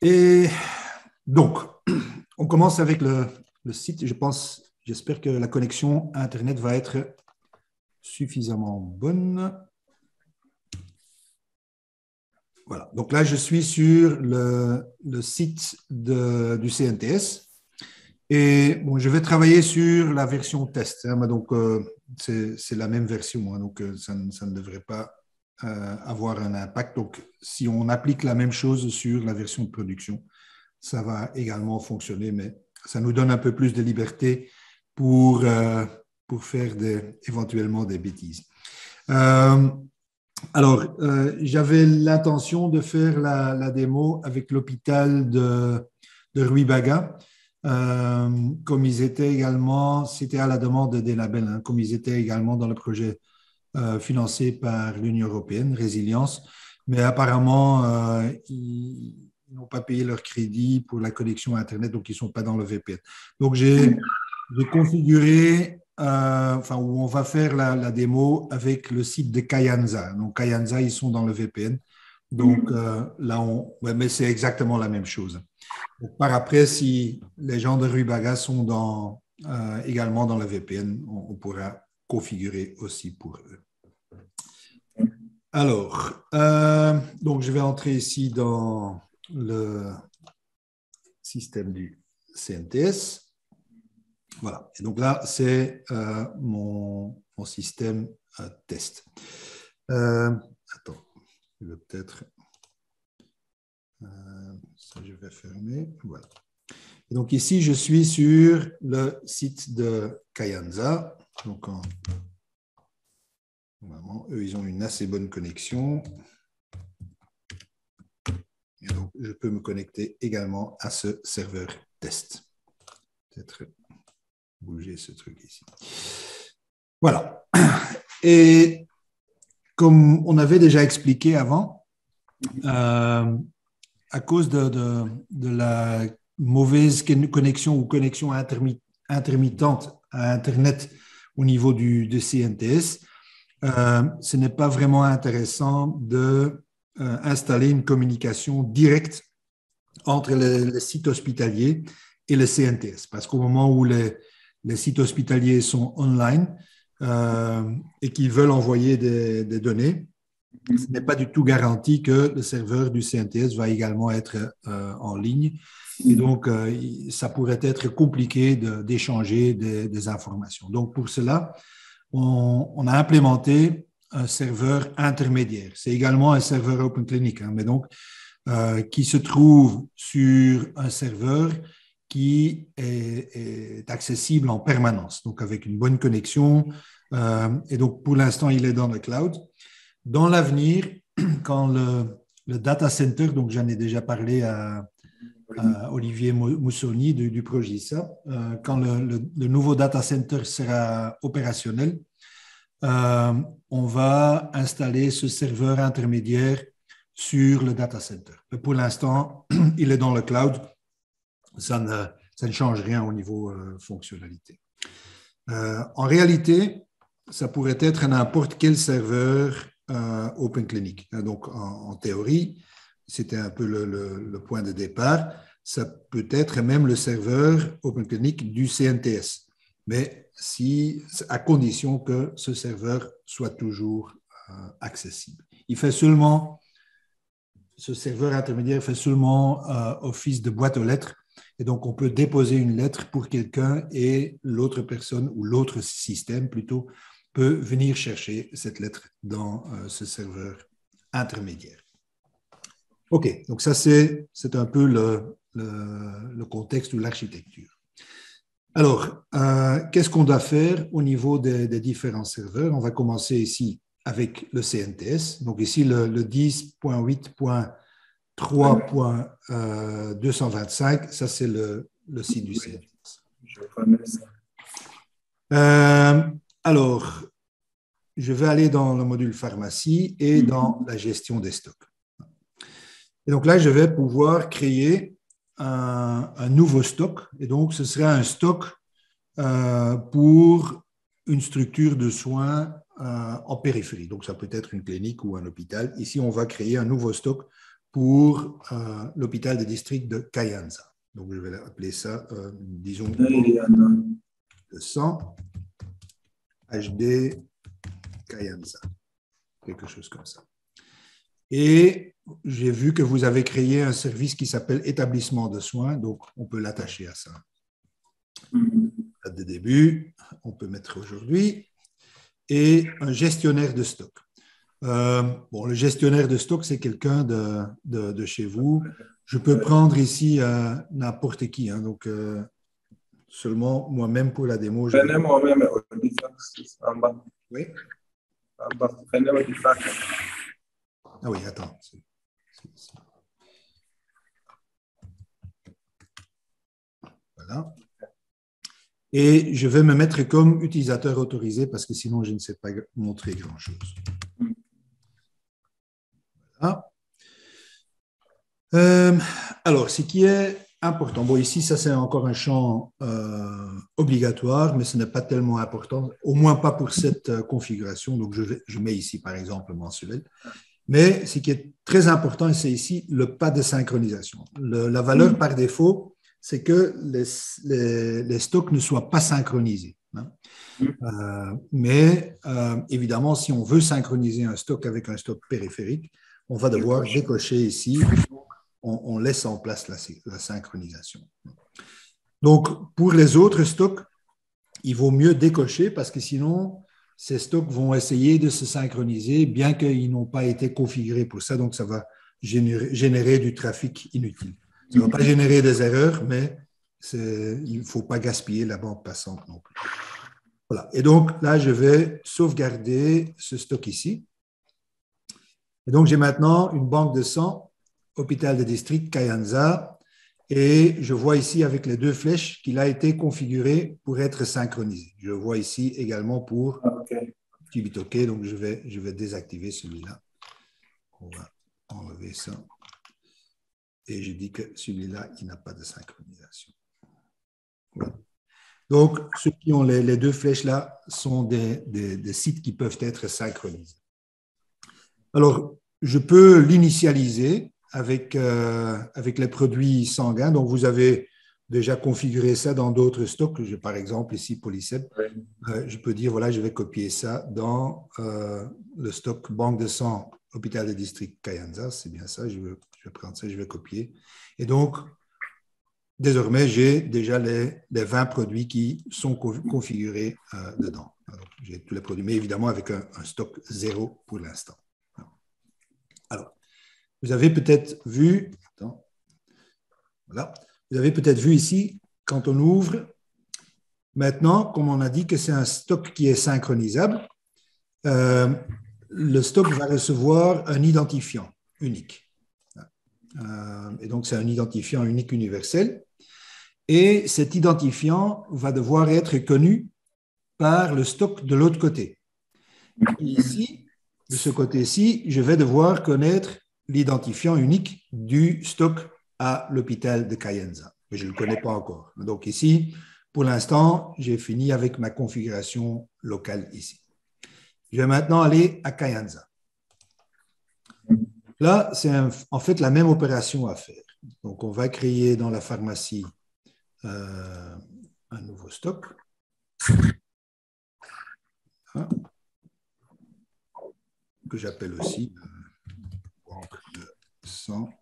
Et donc, on commence avec le site. J'espère que la connexion Internet va être suffisamment bonne. Voilà. Donc là, je suis sur le site du CNTS. Et bon, je vais travailler sur la version test. Hein, donc, c'est la même version. Hein, donc, ça ne devrait pas avoir un impact. Donc, si on applique la même chose sur la version de production, ça va également fonctionner, mais ça nous donne un peu plus de liberté pour faire éventuellement des bêtises. J'avais l'intention de faire la démo avec l'hôpital de Ruibaga, comme ils étaient également, c'était à la demande d'Enabel, hein, comme ils étaient également dans le projet financé par l'Union européenne, Résilience, mais apparemment, ils n'ont pas payé leur crédit pour la connexion Internet, donc ils ne sont pas dans le VPN. Donc, j'ai configuré, où on va faire la démo avec le site de Kayanza. Donc, Kayanza, ils sont dans le VPN. Donc, mais c'est exactement la même chose. Donc, par après, si les gens de Ruibaga sont également dans le VPN, on pourra configurer aussi pour eux. Alors, donc je vais entrer ici dans le système du CNTS. Voilà. Et donc là, c'est mon système test. Attends, je vais peut-être... ça, je vais fermer. Voilà. Et donc ici, je suis sur le site de Kayanza. Donc, normalement, eux, ils ont une assez bonne connexion. Et donc, je peux me connecter également à ce serveur test. Peut-être bouger ce truc ici. Voilà. Et comme on avait déjà expliqué avant, à cause de la mauvaise connexion ou connexion intermittente à Internet au niveau du CNTS, ce n'est pas vraiment intéressant de installer une communication directe entre le site hospitalier et le CNTS. Parce qu'au moment où les sites hospitaliers sont online et qu'ils veulent envoyer des données, ce n'est pas du tout garanti que le serveur du CNTS va également être en ligne. Et donc, ça pourrait être compliqué d'échanger des informations. Donc, pour cela, on a implémenté un serveur intermédiaire. C'est également un serveur Open Clinic, hein, mais donc, qui se trouve sur un serveur qui est accessible en permanence, donc avec une bonne connexion. Et donc, pour l'instant, il est dans le cloud. Dans l'avenir, quand le data center, donc j'en ai déjà parlé à Olivier Moussoni du Progisa, quand le nouveau data center sera opérationnel, on va installer ce serveur intermédiaire sur le data center. Mais pour l'instant, il est dans le cloud. Ça ne change rien au niveau fonctionnalité. En réalité, ça pourrait être n'importe quel serveur Open Clinic. Donc, en théorie, c'était un peu le point de départ. Ça peut être même le serveur Open Clinic du CNTS, mais à condition que ce serveur soit toujours accessible. Ce serveur intermédiaire fait seulement office de boîte aux lettres. Et donc, on peut déposer une lettre pour quelqu'un et l'autre personne ou l'autre système plutôt peut venir chercher cette lettre dans ce serveur intermédiaire. OK, donc ça, c'est un peu le contexte ou l'architecture. Alors, qu'est-ce qu'on doit faire au niveau des différents serveurs? On va commencer ici avec le CNTS. Donc ici, le 10.8.3.225, ça c'est le site du CNTS. Je connais ça. Alors, je vais aller dans le module pharmacie et dans la gestion des stocks. Et donc là, je vais pouvoir créer un nouveau stock. Et donc, ce sera un stock pour une structure de soins en périphérie. Donc, ça peut être une clinique ou un hôpital. Ici, on va créer un nouveau stock pour l'hôpital de district de Kayanza. Donc, je vais appeler ça, disons, 200 HD Kayanza, quelque chose comme ça. Et j'ai vu que vous avez créé un service qui s'appelle établissement de soins, donc on peut l'attacher à ça. Date de début, on peut mettre aujourd'hui, et un gestionnaire de stock. Bon, le gestionnaire de stock, c'est quelqu'un de chez vous. Je peux prendre ici n'importe qui, hein, donc seulement moi-même pour la démo. Prenez moi-même Audifax en bas. Oui. En bas, prenez Audifax. Ah oui, attends. Voilà. Et je vais me mettre comme utilisateur autorisé parce que sinon, je ne sais pas montrer grand-chose. Voilà. Alors, ce qui est important, bon, ici, ça c'est encore un champ obligatoire, mais ce n'est pas tellement important, au moins pas pour cette configuration. Donc, je mets ici, par exemple, mensuel. Mais ce qui est très important, c'est ici le pas de synchronisation. La valeur par défaut, c'est que les stocks ne soient pas synchronisés. Hein. Mais évidemment, si on veut synchroniser un stock avec un stock périphérique, on va devoir décocher ici. On laisse en place la synchronisation. Donc, pour les autres stocks, il vaut mieux décocher parce que sinon, ces stocks vont essayer de se synchroniser, bien qu'ils n'ont pas été configurés pour ça. Donc, ça va générer du trafic inutile. Ça ne va pas générer des erreurs, mais il ne faut pas gaspiller la bande passante non plus. Voilà. Et donc, là, je vais sauvegarder ce stock ici. Et donc, j'ai maintenant une banque de sang, hôpital de district Kayanza, et je vois ici avec les deux flèches qu'il a été configuré pour être synchronisé. Je vois ici également pour Kibitoke, donc je vais désactiver celui-là. On va enlever ça. Et je dis que celui-là, il n'a pas de synchronisation. Voilà. Donc, ceux qui ont les deux flèches là sont des sites qui peuvent être synchronisés. Alors, je peux l'initialiser avec les produits sanguins. Donc, vous avez déjà configuré ça dans d'autres stocks. Par exemple, ici, Polycep. Je peux dire, voilà, je vais copier ça dans le stock banque de sang hôpital de district Kayanza. C'est bien ça, je vais prendre ça, je vais copier. Et donc, désormais, j'ai déjà les 20 produits qui sont configurés dedans. J'ai tous les produits, mais évidemment avec un stock zéro pour l'instant. Alors, vous avez peut-être vu, voilà, vous avez peut-être vu ici, quand on ouvre, maintenant, comme on a dit que c'est un stock qui est synchronisable, le stock va recevoir un identifiant unique. Et donc, c'est un identifiant unique universel. Et cet identifiant va devoir être connu par le stock de l'autre côté. Et ici, de ce côté-ci, je vais devoir connaître l'identifiant unique du stock à l'hôpital de Kayanza. Mais je ne le connais pas encore. Donc ici, pour l'instant, j'ai fini avec ma configuration locale ici. Je vais maintenant aller à Kayanza. Là, c'est en fait la même opération à faire. Donc, on va créer dans la pharmacie un nouveau stock. Que j'appelle aussi banque de sang.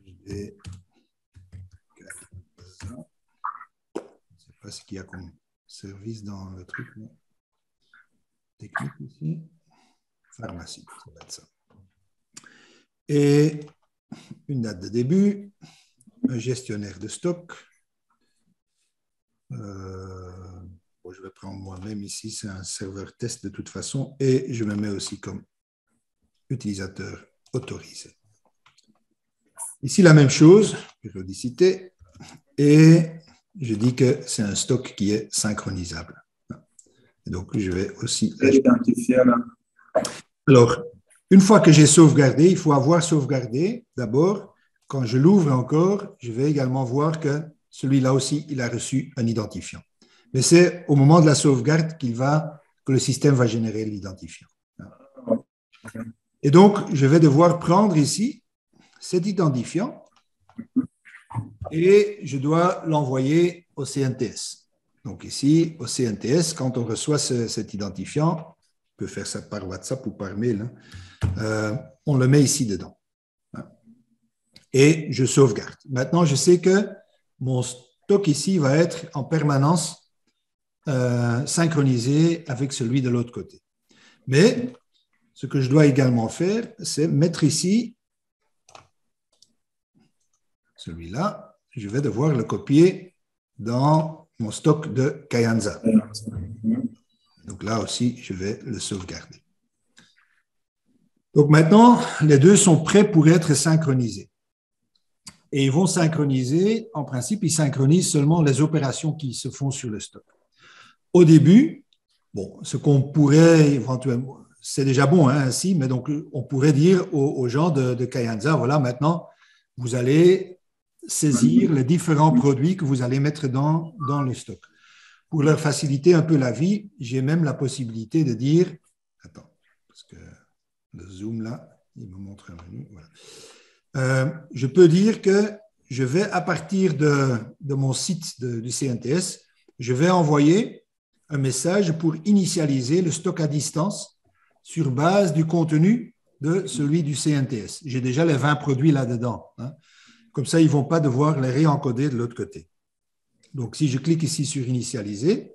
Je ne sais pas ce qu'il y a comme service dans le truc. Mais... technique ici. Pharmacie, ça va être ça. Et une date de début, un gestionnaire de stock. Je vais prendre moi-même ici, c'est un serveur test de toute façon, et je me mets aussi comme utilisateur autorisé. Ici, la même chose, périodicité, et je dis que c'est un stock qui est synchronisable. Et donc, je vais aussi... Alors, une fois que j'ai sauvegardé, il faut avoir sauvegardé. D'abord, quand je l'ouvre encore, je vais également voir que celui-là aussi, il a reçu un identifiant. Mais c'est au moment de la sauvegarde que le système va générer l'identifiant. Et donc, je vais devoir prendre ici cet identifiant et je dois l'envoyer au CNTS. Donc ici, au CNTS, quand on reçoit cet identifiant, on peut faire ça par WhatsApp ou par mail, on le met ici dedans. Et je sauvegarde. Maintenant, je sais que mon stock ici va être en permanence synchronisé avec celui de l'autre côté. Mais ce que je dois également faire, c'est mettre ici celui-là. Je vais devoir le copier dans mon stock de Kayenzza. Donc là aussi, je vais le sauvegarder. Donc maintenant, les deux sont prêts pour être synchronisés. Et ils vont synchroniser, en principe, ils synchronisent seulement les opérations qui se font sur le stock. Au début, bon, ce qu'on pourrait éventuellement, c'est déjà bon ainsi, mais donc on pourrait dire aux gens de Kayenzza, voilà, maintenant, vous allez saisir les différents produits que vous allez mettre dans le stock. Pour leur faciliter un peu la vie, j'ai même la possibilité de dire, attends, parce que le zoom là, il me montre un menu, voilà. Je peux dire que je vais, à partir de mon site du CNTS, je vais envoyer un message pour initialiser le stock à distance sur base du contenu de celui du CNTS. J'ai déjà les 20 produits là-dedans. Comme ça, ils ne vont pas devoir les réencoder de l'autre côté. Donc, si je clique ici sur initialiser,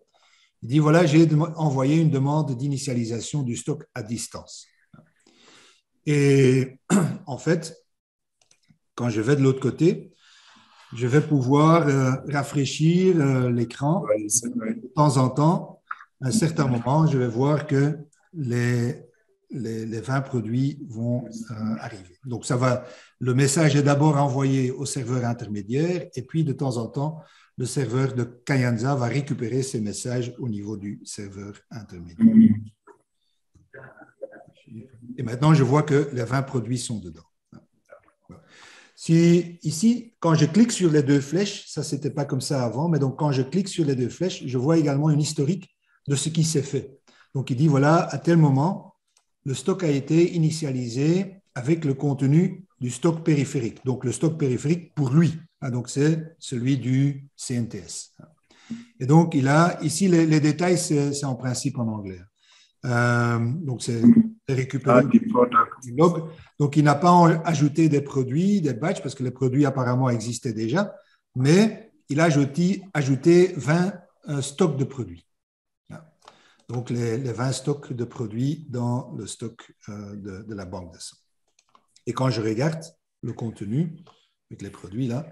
il dit voilà, j'ai envoyé une demande d'initialisation du stock à distance. Et en fait, quand je vais de l'autre côté, je vais pouvoir rafraîchir l'écran. De temps en temps, à un certain moment, je vais voir que les 20 produits vont arriver. Donc, le message est d'abord envoyé au serveur intermédiaire et puis de temps en temps, le serveur de Kayenzza va récupérer ces messages au niveau du serveur intermédiaire. Et maintenant, je vois que les 20 produits sont dedans. Si, ici, quand je clique sur les deux flèches, ça, ce n'était pas comme ça avant, mais donc quand je clique sur les deux flèches, je vois également une historique de ce qui s'est fait. Donc, il dit, voilà, à tel moment, le stock a été initialisé avec le contenu du stock périphérique. Donc, le stock périphérique pour lui. Donc, c'est celui du CNTS. Et donc, il a ici les détails, c'est en principe en anglais. Donc, c'est récupéré du log. Donc, il n'a pas ajouté des produits, des batchs, parce que les produits apparemment existaient déjà, mais il a ajouté 20 stocks de produits. Donc, les 20 stocks de produits dans le stock de la banque de sang. Et quand je regarde le contenu avec les produits, là,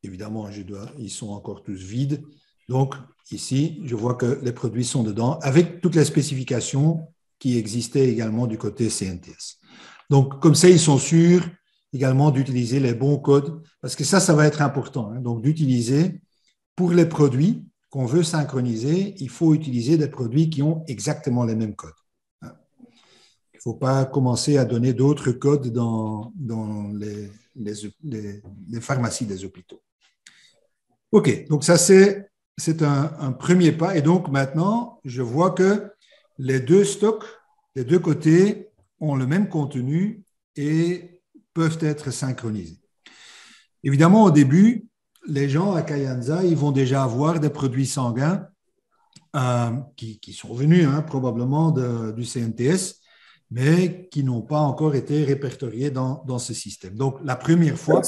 évidemment, ils sont encore tous vides. Donc, ici, je vois que les produits sont dedans avec toutes les spécifications qui existaient également du côté CNTS. Donc, comme ça, ils sont sûrs également d'utiliser les bons codes parce que ça va être important. Donc, d'utiliser pour les produits qu'on veut synchroniser, il faut utiliser des produits qui ont exactement les mêmes codes. Il ne faut pas commencer à donner d'autres codes dans les pharmacies des hôpitaux. OK, donc ça, c'est un premier pas. Et donc, maintenant, je vois que les deux stocks, les deux côtés, ont le même contenu et peuvent être synchronisés. Évidemment, au début, les gens à Kayenzza, ils vont déjà avoir des produits sanguins qui sont venus probablement du CNTS, mais qui n'ont pas encore été répertoriés dans ce système. Donc, la première fois...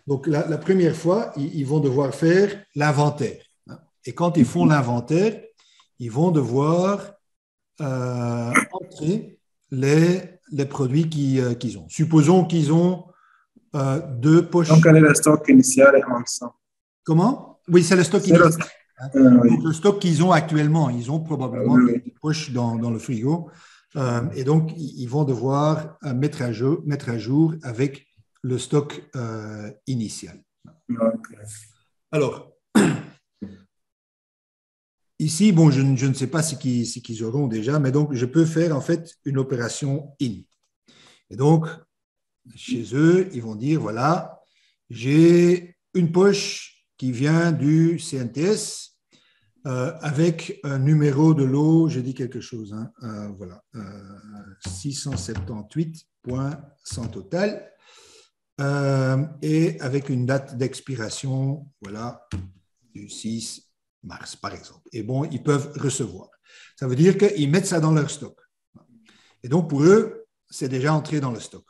Donc, la première fois, ils vont devoir faire l'inventaire. Et quand ils font l'inventaire, ils vont devoir entrer les produits qu'ils ont. Supposons qu'ils ont deux poches. Donc, quel est le stock initial en sang? Comment? Oui, c'est le stock initial. Donc, le stock qu'ils ont actuellement, ils ont probablement des poches dans le frigo. Et donc, ils vont devoir mettre à jour avec le stock initial. Okay. Alors, ici, bon, je ne sais pas ce qu'ils auront déjà, mais donc je peux faire en fait une opération in. Et donc, chez eux, ils vont dire, voilà, j'ai une poche qui vient du CNTS, avec un numéro de lot, j'ai dit quelque chose, hein, voilà, 678.100 total, et avec une date d'expiration, voilà, du 6 mars, par exemple. Et bon, ils peuvent recevoir. Ça veut dire qu'ils mettent ça dans leur stock. Et donc, pour eux, c'est déjà entré dans le stock.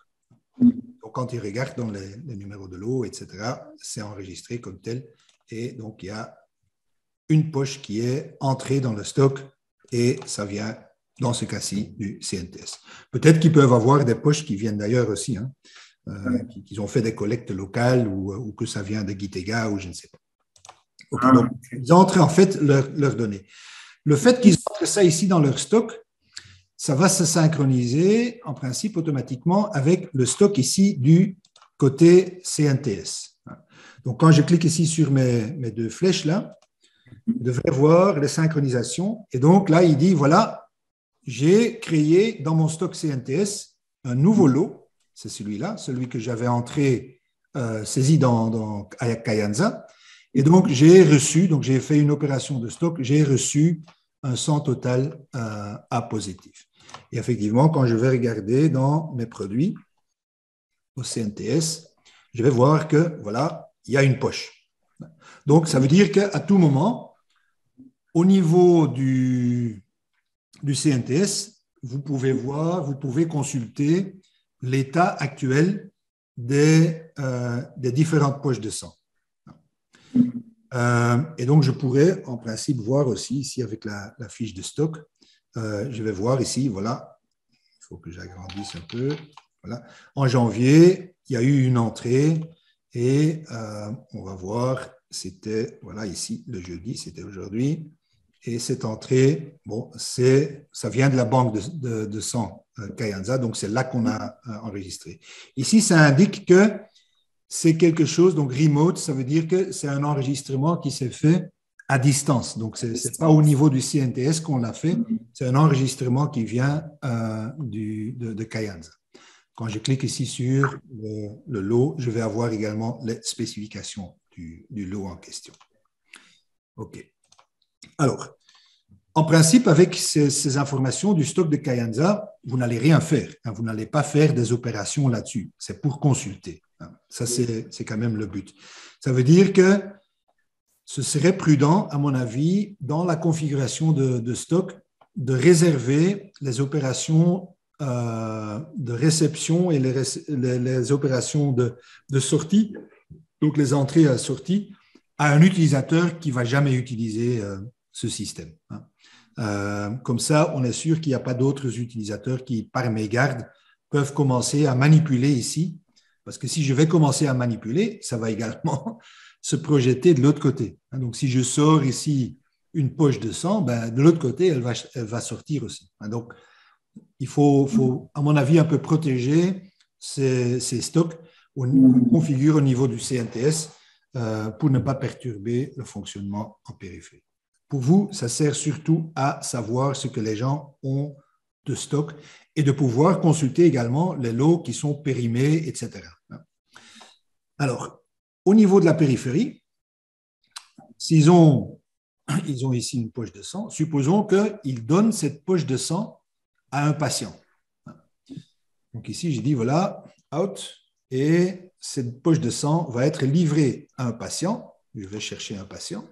Donc, quand ils regardent dans les numéros de lot, etc., c'est enregistré comme tel. Et donc, il y a une poche qui est entrée dans le stock et ça vient, dans ce cas-ci, du CNTS. Peut-être qu'ils peuvent avoir des poches qui viennent d'ailleurs aussi, hein, qui ont fait des collectes locales ou que ça vient de Gitega ou je ne sais pas. Okay, donc, ils entrent en fait leurs données. Le fait qu'ils entrent ça ici dans leur stock, ça va se synchroniser en principe automatiquement avec le stock ici du côté CNTS. Donc, quand je clique ici sur mes deux flèches là, je devrais voir les synchronisations. Et donc là, il dit, voilà, j'ai créé dans mon stock CNTS un nouveau lot. C'est celui-là, celui que j'avais entré, saisi dans Kayenzza. Et donc, j'ai reçu, donc j'ai fait une opération de stock, j'ai reçu un 100 total A positif. Et effectivement, quand je vais regarder dans mes produits au CNTS, je vais voir que, voilà, il y a une poche. Donc, ça veut dire qu'à tout moment, au niveau du CNTS, vous pouvez voir, vous pouvez consulter l'état actuel des différentes poches de sang. Et donc, je pourrais en principe voir aussi ici avec la fiche de stock, je vais voir ici, voilà, il faut que j'agrandisse un peu. Voilà. En janvier, il y a eu une entrée et on va voir, c'était, voilà, ici, le jeudi, c'était aujourd'hui. Et cette entrée, bon, ça vient de la banque de sang Kayenzza, donc c'est là qu'on a enregistré. Ici, ça indique que c'est quelque chose, donc remote, ça veut dire que c'est un enregistrement qui s'est fait à distance. Donc, ce n'est pas au niveau du CNTS qu'on l'a fait, c'est un enregistrement qui vient de Kayenzza. Quand je clique ici sur le lot, je vais avoir également les spécifications du lot en question. OK. Alors, en principe, avec ces informations du stock de Kayenzza, vous n'allez rien faire. Hein, vous n'allez pas faire des opérations là-dessus. C'est pour consulter. Hein. Ça, c'est quand même le but. Ça veut dire que ce serait prudent, à mon avis, dans la configuration de stock, de réserver les opérations de réception et les opérations de sortie, donc les entrées et sorties, à un utilisateur qui ne va jamais utiliser ce système. Hein. Comme ça, on est sûr qu'il n'y a pas d'autres utilisateurs qui, par mégarde, peuvent commencer à manipuler ici. Parce que si je vais commencer à manipuler, ça va également se projeter de l'autre côté. Donc, si je sors ici une poche de sang, ben, de l'autre côté, elle va sortir aussi. Donc, il faut, à mon avis, un peu protéger ces stocks. On configure au niveau du CNTS pour ne pas perturber le fonctionnement en périphérie. Pour vous, ça sert surtout à savoir ce que les gens ont de stock et de pouvoir consulter également les lots qui sont périmés, etc. Alors, au niveau de la périphérie, s'ils ont ici une poche de sang, supposons qu'ils donnent cette poche de sang à un patient. Donc ici, j'ai dit, voilà, out, et cette poche de sang va être livrée à un patient. Je vais chercher un patient.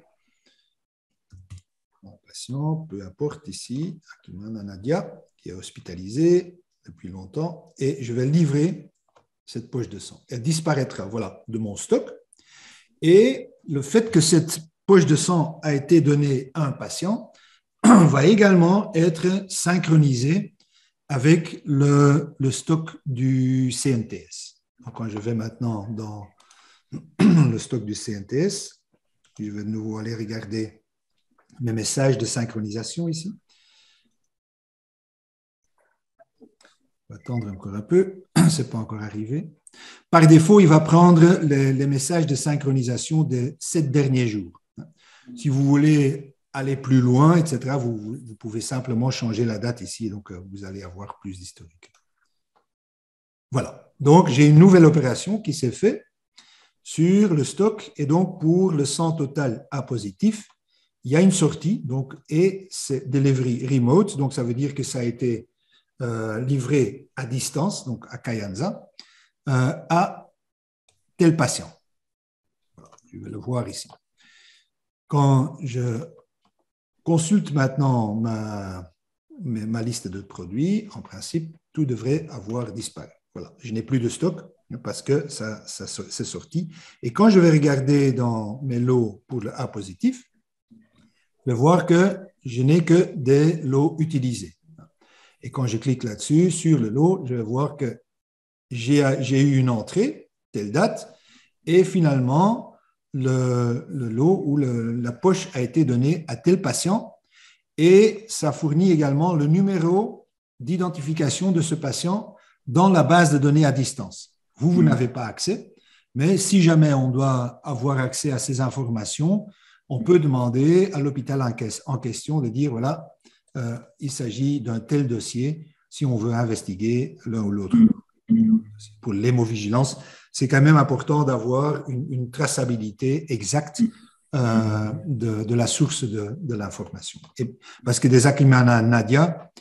Peu importe ici, Akimana Nadia, qui est hospitalisée depuis longtemps, et je vais livrer cette poche de sang. Elle disparaîtra, voilà, de mon stock. Et le fait que cette poche de sang a été donnée à un patient va également être synchronisé avec le stock du CNTS. Donc, quand je vais maintenant dans le stock du CNTS, je vais de nouveau aller regarder mes messages de synchronisation ici. On va attendre encore un peu, ce n'est pas encore arrivé. Par défaut, il va prendre les messages de synchronisation de 7 derniers jours. Si vous voulez aller plus loin, etc., vous pouvez simplement changer la date ici, donc vous allez avoir plus d'historique. Voilà, donc j'ai une nouvelle opération qui s'est faite sur le stock, et donc pour le 100 total A positif, il y a une sortie, donc, et c'est delivery remote, donc ça veut dire que ça a été livré à distance, donc à Kayonza, à tel patient. Voilà, je vais le voir ici. Quand je consulte maintenant ma liste de produits, en principe, tout devrait avoir disparu. Voilà, je n'ai plus de stock parce que ça c'est sorti. Et quand je vais regarder dans mes lots pour le A positif, je vais voir que je n'ai que des lots utilisés. Et quand je clique là-dessus, sur le lot, je vais voir que j'ai eu une entrée, telle date, et finalement, le lot ou la poche a été donnée à tel patient et ça fournit également le numéro d'identification de ce patient dans la base de données à distance. Vous n'avez pas accès, mais si jamais on doit avoir accès à ces informations, on peut demander à l'hôpital en question de dire, voilà, il s'agit d'un tel dossier si on veut investiguer l'un ou l'autre. Pour l'hémovigilance, c'est quand même important d'avoir une traçabilité exacte de la source de l'information. Parce que des Akimana Nadia,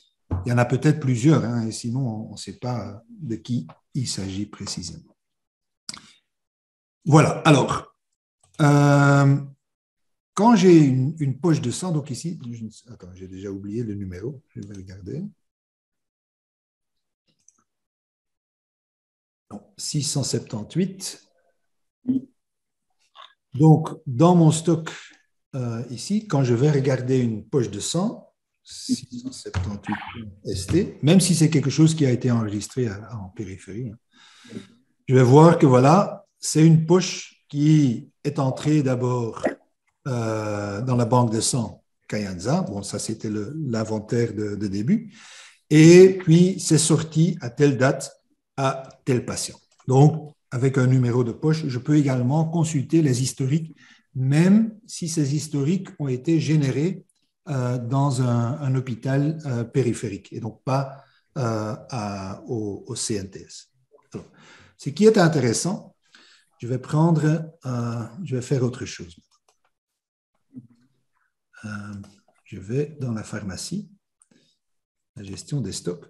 il y en a peut-être plusieurs, hein, et sinon on ne sait pas de qui il s'agit précisément. Voilà, alors, quand j'ai une poche de sang, donc ici, attends, j'ai déjà oublié le numéro, je vais regarder. Non, 678. Donc, dans mon stock ici, quand je vais regarder une poche de sang, 678 ST, même si c'est quelque chose qui a été enregistré en périphérie, je vais voir que voilà, c'est une poche qui est entrée d'abord dans la banque de sang Kayonza. Bon, ça, c'était l'inventaire de début. Et puis, c'est sorti à telle date à tel patient. Donc, avec un numéro de poche, je peux également consulter les historiques, même si ces historiques ont été générés dans un hôpital périphérique et donc pas au CNTS. Alors, ce qui est intéressant, je vais faire autre chose. Je vais dans la pharmacie, la gestion des stocks.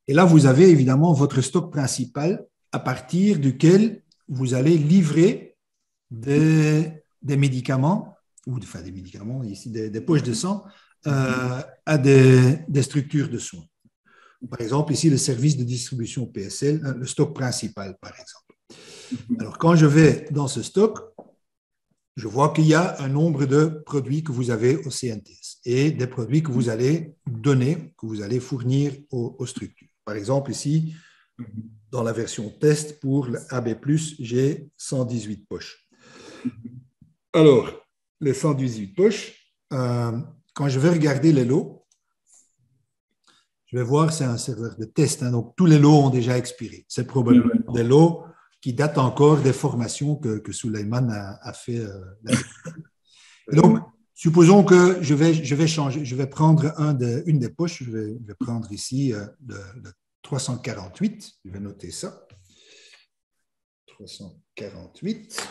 Et là, vous avez évidemment votre stock principal à partir duquel vous allez livrer des médicaments, ou enfin des médicaments, ici des poches de sang, à des structures de soins. Par exemple, ici, le service de distribution PSL, le stock principal, par exemple. Alors, quand je vais dans ce stock, je vois qu'il y a un nombre de produits que vous avez au CNTS et des produits que vous allez donner, que vous allez fournir aux structures. Par exemple, ici, dans la version test pour l'AB+, j'ai 118 poches. Alors, les 118 poches, quand je vais regarder les lots, je vais voir, c'est un serveur de test, hein, donc tous les lots ont déjà expiré. C'est probablement des lots qui datent encore des formations que Suleiman a fait. Donc, supposons que je vais changer, je vais prendre une des poches, je vais prendre ici le 348, je vais noter ça. 348.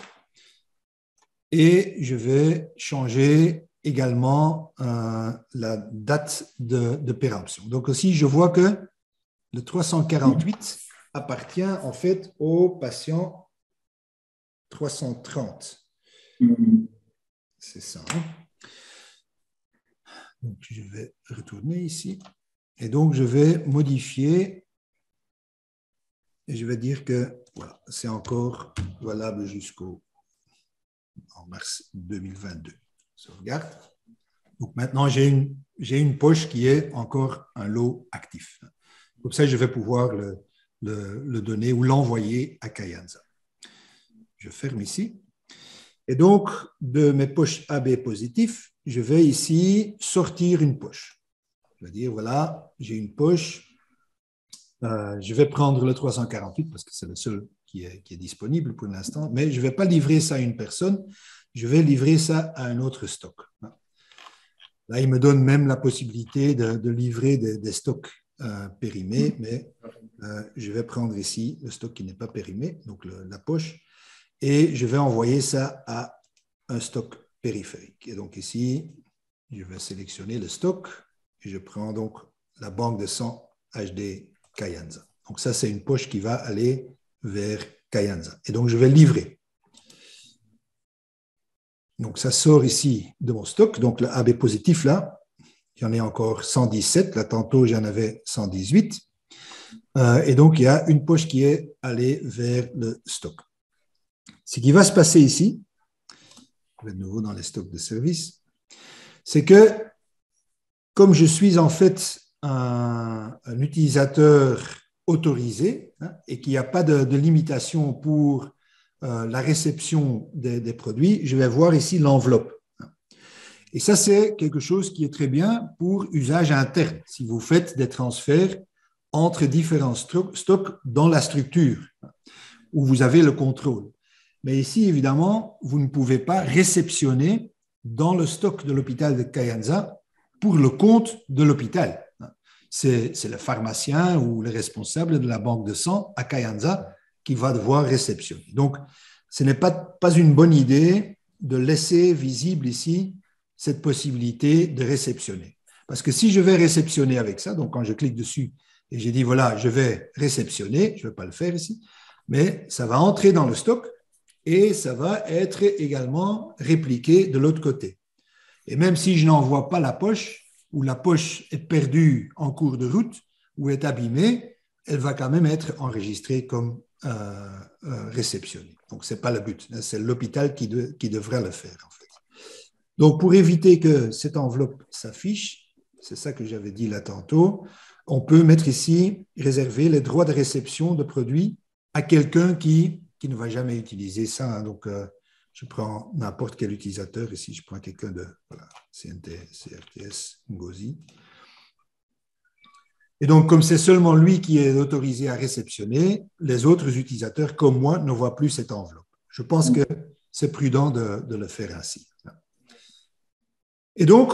Et je vais changer également la date de péremption. Donc aussi, je vois que le 348 appartient en fait au patient 330. C'est ça. Hein? Donc, je vais retourner ici. Et donc, je vais modifier. Et je vais dire que voilà, c'est encore valable jusqu'en mars 2022. Sauvegarde. Donc, maintenant, j'ai une poche qui est encore un lot actif. Comme ça, je vais pouvoir le donner ou l'envoyer à Kayonza. Je ferme ici. Et donc, de mes poches AB positifs, je vais ici sortir une poche. Je vais dire, voilà, j'ai une poche. Je vais prendre le 348 parce que c'est le seul qui est disponible pour l'instant, mais je ne vais pas livrer ça à une personne, je vais livrer ça à un autre stock. Là, il me donne même la possibilité de livrer des stocks périmés, mais je vais prendre ici le stock qui n'est pas périmé, donc la poche, et je vais envoyer ça à un stock périphérique. Et donc ici, je vais sélectionner le stock et je prends donc la banque de sang HD Kayenzza. Donc ça, c'est une poche qui va aller vers Kayenzza. Et donc, je vais livrer. Donc, ça sort ici de mon stock. Donc, le AB positif, là, j'en ai encore 117. Là, tantôt, j'en avais 118. Et donc, il y a une poche qui est allée vers le stock. Ce qui va se passer ici, je vais de nouveau dans les stocks de service, c'est que comme je suis en fait un utilisateur autorisé et qu'il n'y a pas de limitation pour la réception des produits, je vais voir ici l'enveloppe. Et ça, c'est quelque chose qui est très bien pour usage interne, si vous faites des transferts entre différents stocks dans la structure où vous avez le contrôle. Mais ici, évidemment, vous ne pouvez pas réceptionner dans le stock de l'hôpital de Kayenzza pour le compte de l'hôpital. C'est le pharmacien ou le responsable de la banque de sang à Kayenzza qui va devoir réceptionner. Donc, ce n'est pas une bonne idée de laisser visible ici cette possibilité de réceptionner. Parce que si je vais réceptionner avec ça, donc quand je clique dessus et j'ai dit, voilà, je vais réceptionner, je ne vais pas le faire ici, mais ça va entrer dans le stock et ça va être également répliqué de l'autre côté. Et même si je n'envoie pas la poche, ou la poche est perdue en cours de route, ou est abîmée, elle va quand même être enregistrée comme réceptionnée. Donc, ce n'est pas le but, c'est l'hôpital qui devrait le faire, en fait. Donc, pour éviter que cette enveloppe s'affiche, c'est ça que j'avais dit là tantôt, on peut mettre ici, réserver les droits de réception de produits à quelqu'un qui ne va jamais utiliser ça. Donc, je prends n'importe quel utilisateur. Ici, je prends quelqu'un de voilà, CRTS, Ngozi. Et donc, comme c'est seulement lui qui est autorisé à réceptionner, les autres utilisateurs, comme moi, ne voient plus cette enveloppe. Je pense que c'est prudent de le faire ainsi. Et donc,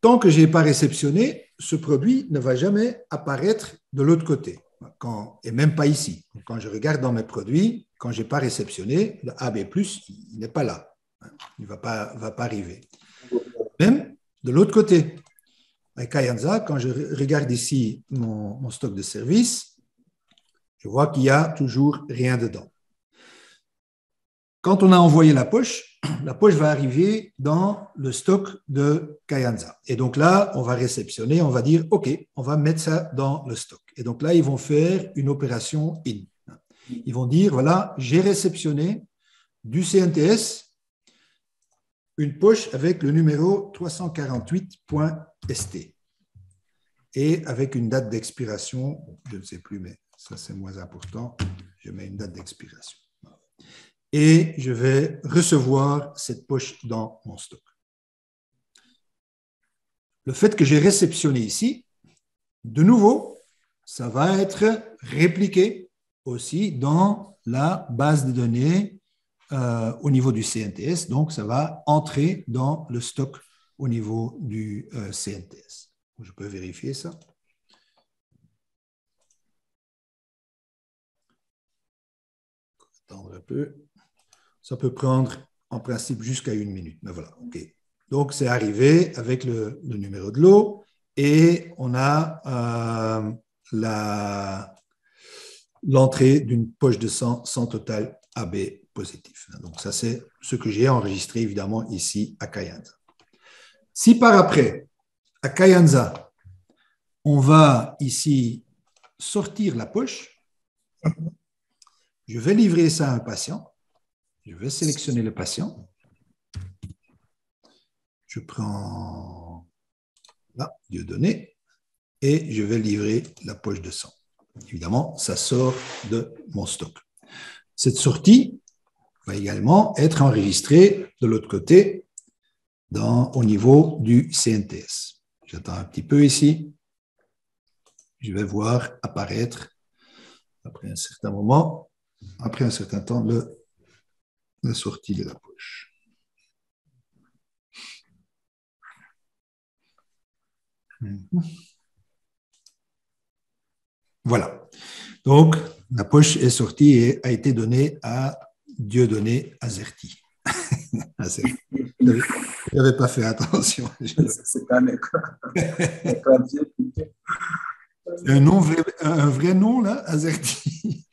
tant que je n'ai pas réceptionné, ce produit ne va jamais apparaître de l'autre côté, et même pas ici. Quand je regarde dans mes produits, quand je n'ai pas réceptionné, le AB+, il n'est pas là. Il ne va pas arriver. Même de l'autre côté, avec Kayenzza, quand je regarde ici mon stock de service, je vois qu'il n'y a toujours rien dedans. Quand on a envoyé la poche va arriver dans le stock de Kayenzza. Et donc là, on va réceptionner, on va dire, OK, on va mettre ça dans le stock. Et donc là, ils vont faire une opération in. Ils vont dire, voilà, j'ai réceptionné du CNTS une poche avec le numéro 348.st et avec une date d'expiration, je ne sais plus, mais ça c'est moins important, je mets une date d'expiration. Et je vais recevoir cette poche dans mon stock. Le fait que j'ai réceptionné ici, de nouveau, ça va être répliqué aussi dans la base de données au niveau du CNTS. Donc, ça va entrer dans le stock au niveau du CNTS. Je peux vérifier ça. Attendre un peu. Ça peut prendre en principe jusqu'à 1 minute. Mais voilà, OK. Donc, c'est arrivé avec le numéro de lot et on a l'entrée d'une poche de sang total AB positif. Donc, ça, c'est ce que j'ai enregistré évidemment ici à Kayenzza. Si par après, à Kayenzza, on va ici sortir la poche, je vais livrer ça à un patient. Je vais sélectionner le patient. Je prends là, Dieudonné, et je vais livrer la poche de sang. Évidemment, ça sort de mon stock. Cette sortie va également être enregistrée de l'autre côté au niveau du CNTS. J'attends un petit peu ici. Je vais voir apparaître, après un certain moment, après un certain temps, la sortie de la poche. Voilà. Donc, la poche est sortie et a été donnée à Dieudonné Azerti. Ah, je n'avais pas fait attention. C'est un écran vieux plutôt. Un vrai nom, là, Azerty.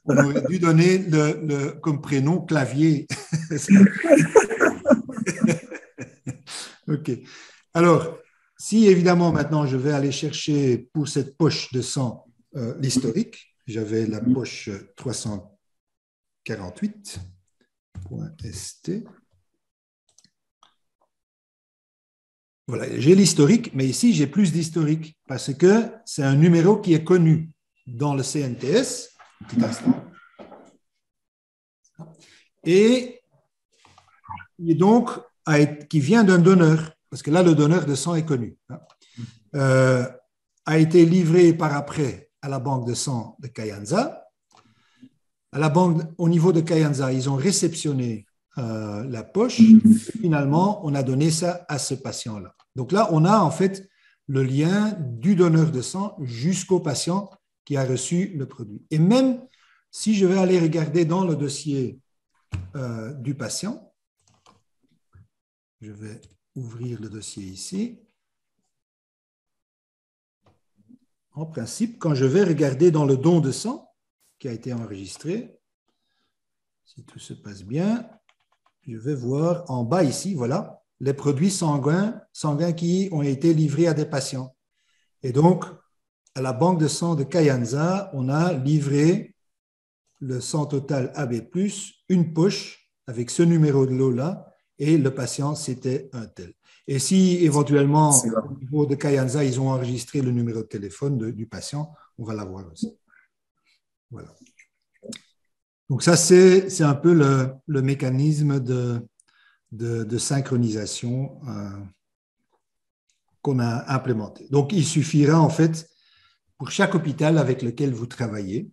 On aurait dû donner comme prénom clavier. OK. Alors, si évidemment maintenant je vais aller chercher pour cette poche de sang l'historique, j'avais la poche 348.st. Voilà, j'ai l'historique, mais ici j'ai plus d'historique parce que c'est un numéro qui est connu dans le CNTS. Un petit instant. Et donc qui vient d'un donneur, parce que là le donneur de sang est connu. A été livré par après à la banque de sang de Kayonza. Au niveau de Kayonza, ils ont réceptionné la poche. Finalement, on a donné ça à ce patient-là. Donc là, on a en fait le lien du donneur de sang jusqu'au patient qui a reçu le produit. Et même si je vais aller regarder dans le dossier du patient, je vais ouvrir le dossier ici. En principe, quand je vais regarder dans le don de sang qui a été enregistré, si tout se passe bien, je vais voir en bas ici, voilà, les produits sanguins qui ont été livrés à des patients. Et donc, à la banque de sang de Kayonza, on a livré le sang total AB+, une poche avec ce numéro de lot-là, et le patient, c'était un tel. Et si éventuellement, au niveau de Kayonza, ils ont enregistré le numéro de téléphone du patient, on va l'avoir aussi. Voilà. Donc ça, c'est un peu le mécanisme de synchronisation qu'on a implémenté. Donc, il suffira en fait, pour chaque hôpital avec lequel vous travaillez,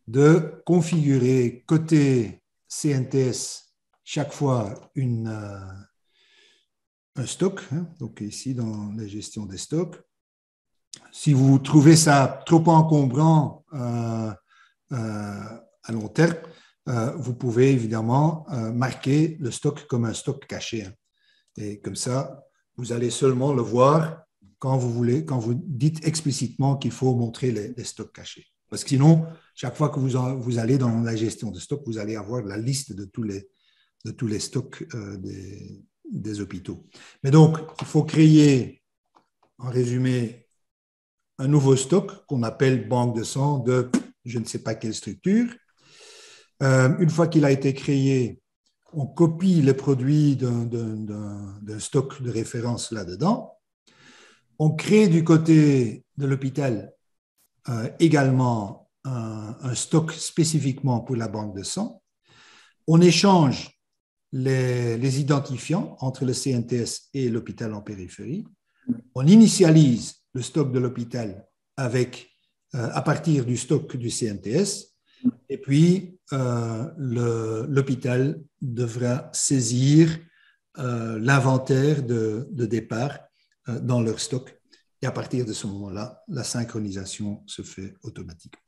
de configurer côté CNTS chaque fois un stock, donc ici dans la gestion des stocks. Si vous trouvez ça trop encombrant à long terme, vous pouvez évidemment marquer le stock comme un stock caché. Et comme ça, vous allez seulement le voir quand vous dites explicitement qu'il faut montrer les stocks cachés. Parce que sinon, chaque fois que vous allez dans la gestion de stock, vous allez avoir la liste de tous les stocks des hôpitaux. Mais donc, il faut créer, en résumé, un nouveau stock qu'on appelle banque de sang de je ne sais pas quelle structure. Une fois qu'il a été créé, on copie les produits d'un stock de référence là-dedans. On crée du côté de l'hôpital également un stock spécifiquement pour la banque de sang. On échange les identifiants entre le CNTS et l'hôpital en périphérie. On initialise le stock de l'hôpital à partir du stock du CNTS. Et puis, l'hôpital devra saisir l'inventaire de départ dans leur stock. Et à partir de ce moment-là, la synchronisation se fait automatiquement.